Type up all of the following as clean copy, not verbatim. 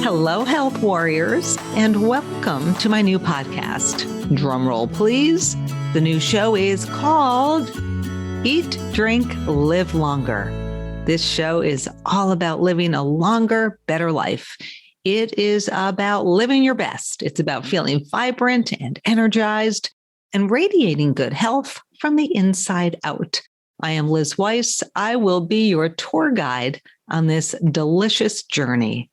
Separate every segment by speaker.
Speaker 1: Hello, health warriors, and welcome to my new podcast. Drum roll, please. The new show is called Eat, Drink, Live Longer. This show is all about living a longer, better life. It is about living your best. It's about feeling vibrant and energized and radiating good health from the inside out. I am Liz Weiss. I will be your tour guide on this delicious journey.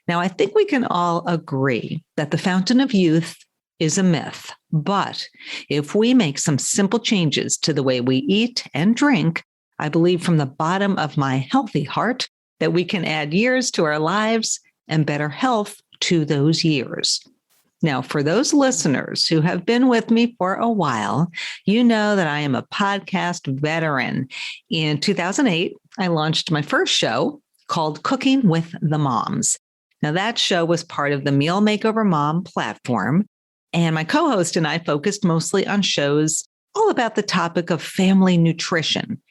Speaker 1: Now, I think we can all agree that the fountain of youth is a myth, but if we make some simple changes to the way we eat and drink, I believe from the bottom of my healthy heart that we can add years to our lives and better health to those years. Now, for those listeners who have been with me for a while, you know that I am a podcast veteran. In 2008, I launched my first show called Cooking with the Moms. Now, that show was part of the Meal Makeover Mom platform, and my co-host and I focused mostly on shows all about the topic of family nutrition.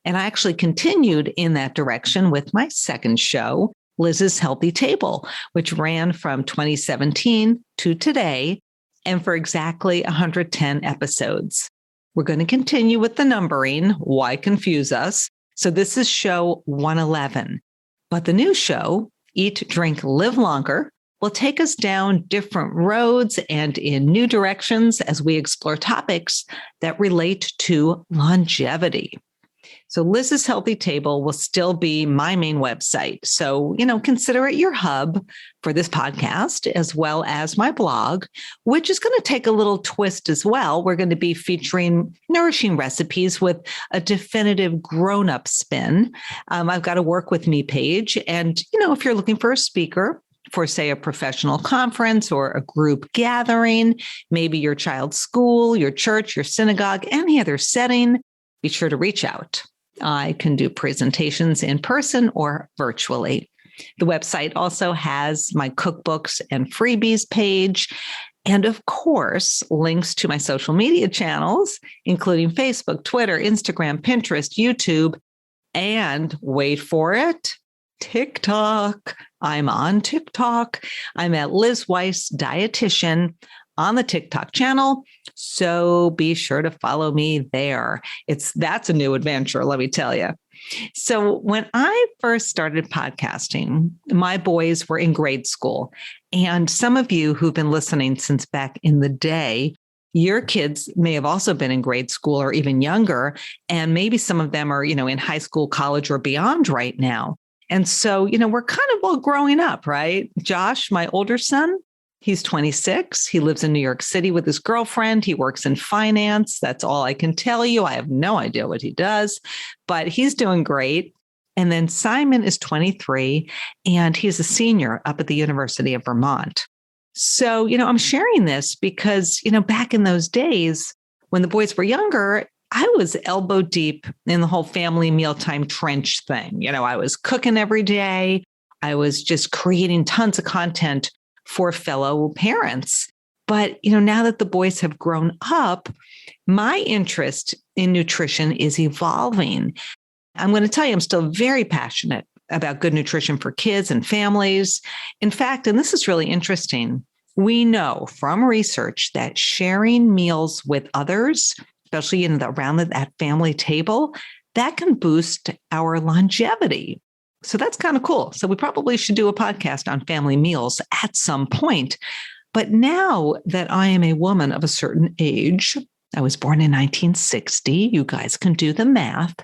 Speaker 1: And I actually continued in that direction with my second show, Liz's Healthy Table, which ran from 2017 to today, and for exactly 110 episodes. We're going to continue with the numbering. Why confuse us? So this is show 111. But the new show, Eat, Drink, Live Longer, will take us down different roads and in new directions as we explore topics that relate to longevity. So Liz's Healthy Table will still be my main website. So, consider it your hub for this podcast, as well as my blog, which is going to take a little twist as well. We're going to be featuring nourishing recipes with a definitive grown-up spin. I've got a Work With Me page. And, if you're looking for a speaker for, say, a professional conference or a group gathering, maybe your child's school, your church, your synagogue, any other setting, be sure to reach out. I can do presentations in person or virtually. The website also has my cookbooks and freebies page, and of course, links to my social media channels, including Facebook, Twitter, Instagram, Pinterest, YouTube, and wait for it, TikTok. I'm on TikTok. I'm at Liz Weiss Dietitian on the TikTok channel. So be sure to follow me there. That's a new adventure, let me tell you. So when I first started podcasting, my boys were in grade school. And some of you who've been listening since back in the day, your kids may have also been in grade school or even younger. And maybe some of them are, in high school, college, or beyond right now. And so, we're kind of all growing up, right? Josh, my older son, he's 26. He lives in New York City with his girlfriend. He works in finance. That's all I can tell you. I have no idea what he does, but he's doing great. And then Simon is 23, and he's a senior up at the University of Vermont. So, I'm sharing this because, back in those days when the boys were younger, I was elbow deep in the whole family mealtime trench thing. I was cooking every day. I was just creating tons of content for fellow parents. But, now that the boys have grown up, my interest in nutrition is evolving. I'm going to tell you, I'm still very passionate about good nutrition for kids and families. In fact, and this is really interesting, we know from research that sharing meals with others, especially around that family table, that can boost our longevity. So that's kind of cool. So we probably should do a podcast on family meals at some point. But now that I am a woman of a certain age, I was born in 1960, you guys can do the math.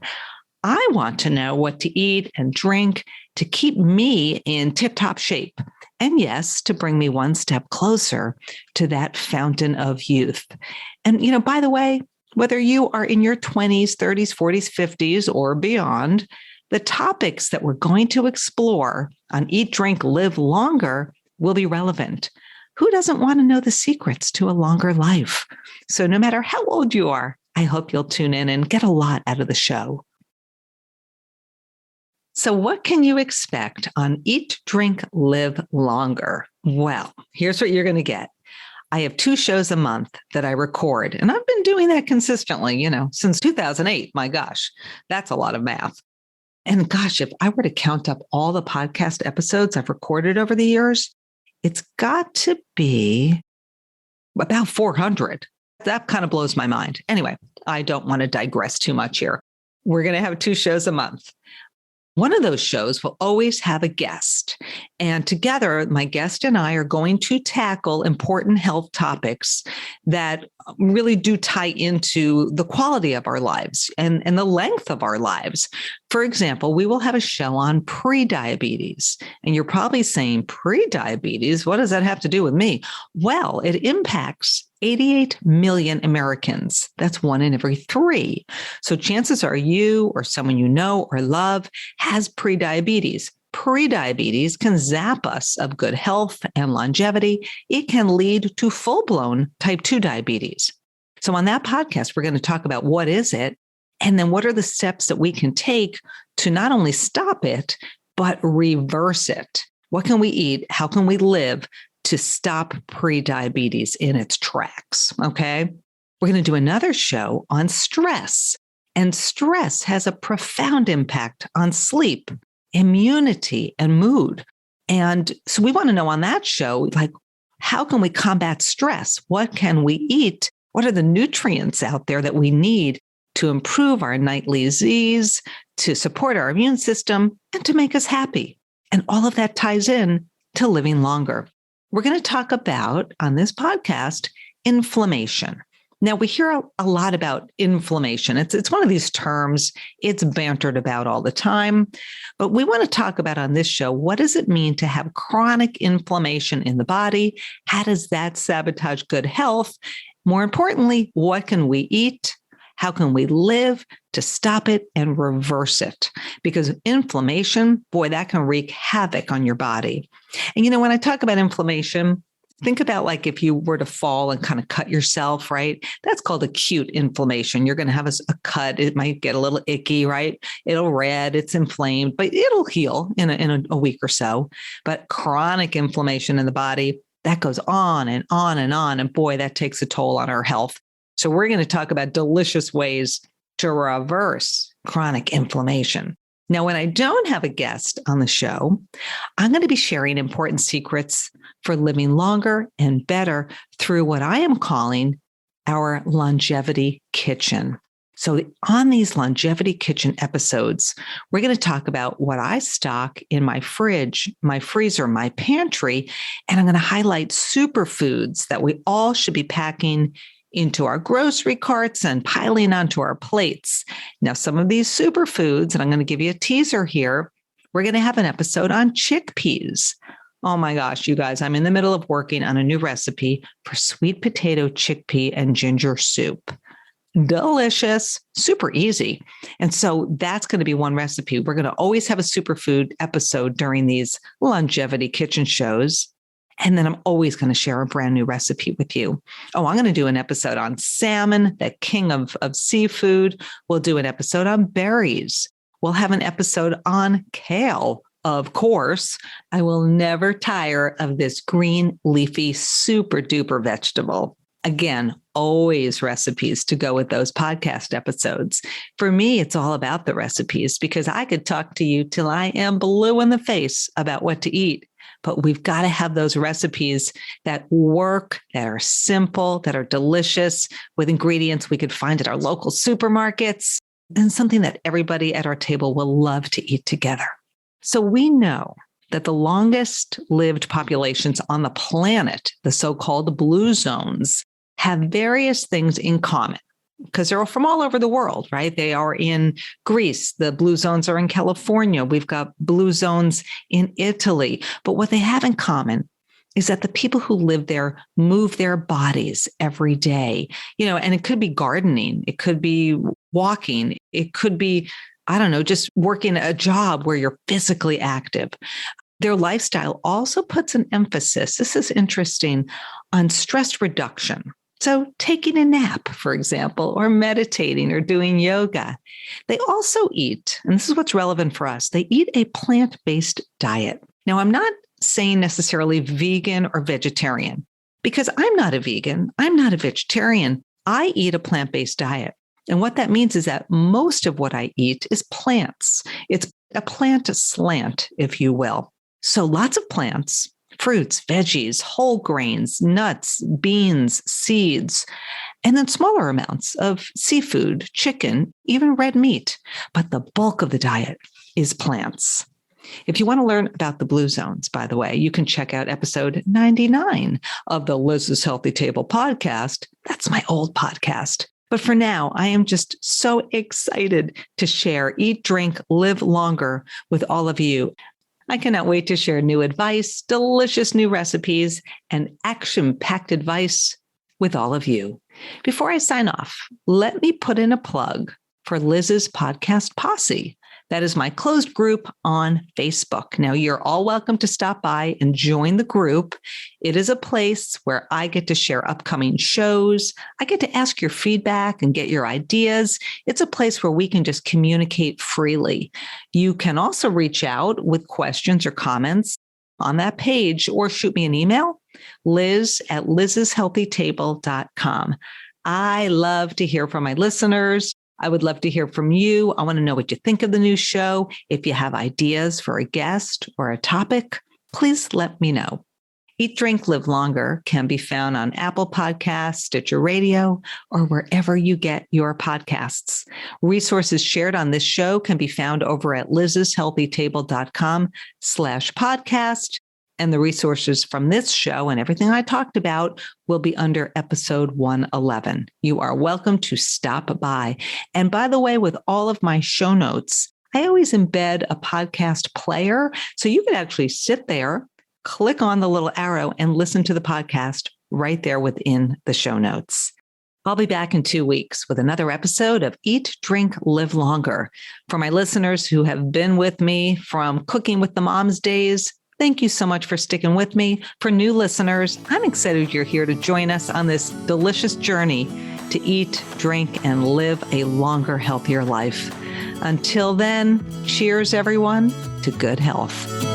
Speaker 1: I want to know what to eat and drink to keep me in tip-top shape. And yes, to bring me one step closer to that fountain of youth. And, by the way, whether you are in your 20s, 30s, 40s, 50s, or beyond, the topics that we're going to explore on Eat, Drink, Live Longer will be relevant. Who doesn't want to know the secrets to a longer life? So no matter how old you are, I hope you'll tune in and get a lot out of the show. So what can you expect on Eat, Drink, Live Longer? Well, here's what you're going to get. I have 2 shows a month that I record, and I've been doing that consistently, since 2008. My gosh, that's a lot of math. And gosh, if I were to count up all the podcast episodes I've recorded over the years, it's got to be about 400. That kind of blows my mind. Anyway, I don't want to digress too much here. We're going to have 2 shows a month. One of those shows will always have a guest. And together, my guest and I are going to tackle important health topics that really do tie into the quality of our lives and the length of our lives. For example, we will have a show on prediabetes. And you're probably saying, prediabetes? What does that have to do with me? Well, it impacts 88 million Americans. That's 1 in every 3. So chances are you or someone you know or love has prediabetes. Prediabetes can zap us of good health and longevity. It can lead to full-blown type 2 diabetes. So on that podcast, we're going to talk about what is it, and then what are the steps that we can take to not only stop it, but reverse it. What can we eat? How can we live to stop prediabetes in its tracks? Okay. We're going to do another show on stress. And stress has a profound impact on sleep, immunity, and mood. And so we want to know on that show, like, how can we combat stress? What can we eat? What are the nutrients out there that we need to improve our nightly Z's, to support our immune system, and to make us happy? And all of that ties in to living longer. We're going to talk about, on this podcast, inflammation. Now, we hear a lot about inflammation. It's one of these terms, it's bantered about all the time. But we want to talk about on this show, what does it mean to have chronic inflammation in the body? How does that sabotage good health? More importantly, what can we eat? How can we live to stop it and reverse it? Because inflammation, boy, that can wreak havoc on your body. And, when I talk about inflammation, think about like if you were to fall and kind of cut yourself, right? That's called acute inflammation. You're going to have a cut. It might get a little icky, right? It'll red, it's inflamed, but it'll heal in a week or so. But chronic inflammation in the body, that goes on and on and on. And boy, that takes a toll on our health. So we're going to talk about delicious ways to reverse chronic inflammation. Now, when I don't have a guest on the show, I'm going to be sharing important secrets for living longer and better through what I am calling our longevity kitchen. So on these longevity kitchen episodes, we're going to talk about what I stock in my fridge, my freezer, my pantry, and I'm going to highlight superfoods that we all should be packing into our grocery carts and piling onto our plates. Now, some of these superfoods, and I'm going to give you a teaser here, we're going to have an episode on chickpeas. Oh my gosh, you guys, I'm in the middle of working on a new recipe for sweet potato, chickpea, and ginger soup. Delicious, super easy. And so that's going to be one recipe. We're going to always have a superfood episode during these longevity kitchen shows. And then I'm always going to share a brand new recipe with you. Oh, I'm going to do an episode on salmon, the king of seafood. We'll do an episode on berries. We'll have an episode on kale. Of course, I will never tire of this green, leafy, super duper vegetable. Again, always recipes to go with those podcast episodes. For me, it's all about the recipes because I could talk to you till I am blue in the face about what to eat. But we've got to have those recipes that work, that are simple, that are delicious, with ingredients we could find at our local supermarkets, and something that everybody at our table will love to eat together. So we know that the longest lived populations on the planet, the so-called blue zones, have various things in common. Because they're from all over the world, right? They are in Greece. The blue zones are in California. We've got blue zones in Italy. But what they have in common is that the people who live there move their bodies every day, and it could be gardening. It could be walking. It could be, just working a job where you're physically active. Their lifestyle also puts an emphasis, this is interesting, on stress reduction. So taking a nap, for example, or meditating or doing yoga. They also eat, and this is what's relevant for us, they eat a plant-based diet. Now, I'm not saying necessarily vegan or vegetarian because I'm not a vegan. I'm not a vegetarian. I eat a plant-based diet. And what that means is that most of what I eat is plants. It's a plant slant, if you will. So lots of plants, fruits, veggies, whole grains, nuts, beans, seeds, and then smaller amounts of seafood, chicken, even red meat. But the bulk of the diet is plants. If you want to learn about the blue zones, by the way, you can check out episode 99 of the Liz's Healthy Table podcast. That's my old podcast. But for now, I am just so excited to share Eat, Drink, Live Longer with all of you. I cannot wait to share new advice, delicious new recipes, and action-packed advice with all of you. Before I sign off, let me put in a plug for Liz's Podcast Posse. That is my closed group on Facebook. Now, you're all welcome to stop by and join the group. It is a place where I get to share upcoming shows. I get to ask your feedback and get your ideas. It's a place where we can just communicate freely. You can also reach out with questions or comments on that page or shoot me an email, liz@lizshealthytable.com. I love to hear from my listeners. I would love to hear from you. I want to know what you think of the new show. If you have ideas for a guest or a topic, please let me know. Eat, Drink, Live Longer can be found on Apple Podcasts, Stitcher Radio, or wherever you get your podcasts. Resources shared on this show can be found over at lizshealthytable.com/podcast. And the resources from this show and everything I talked about will be under episode 111. You are welcome to stop by. And by the way, with all of my show notes, I always embed a podcast player. So you can actually sit there, click on the little arrow, and listen to the podcast right there within the show notes. I'll be back in 2 weeks with another episode of Eat, Drink, Live Longer. For my listeners who have been with me from Cooking with the Moms days, thank you so much for sticking with me. For new listeners, I'm excited you're here to join us on this delicious journey to eat, drink, and live a longer, healthier life. Until then, cheers, everyone, to good health.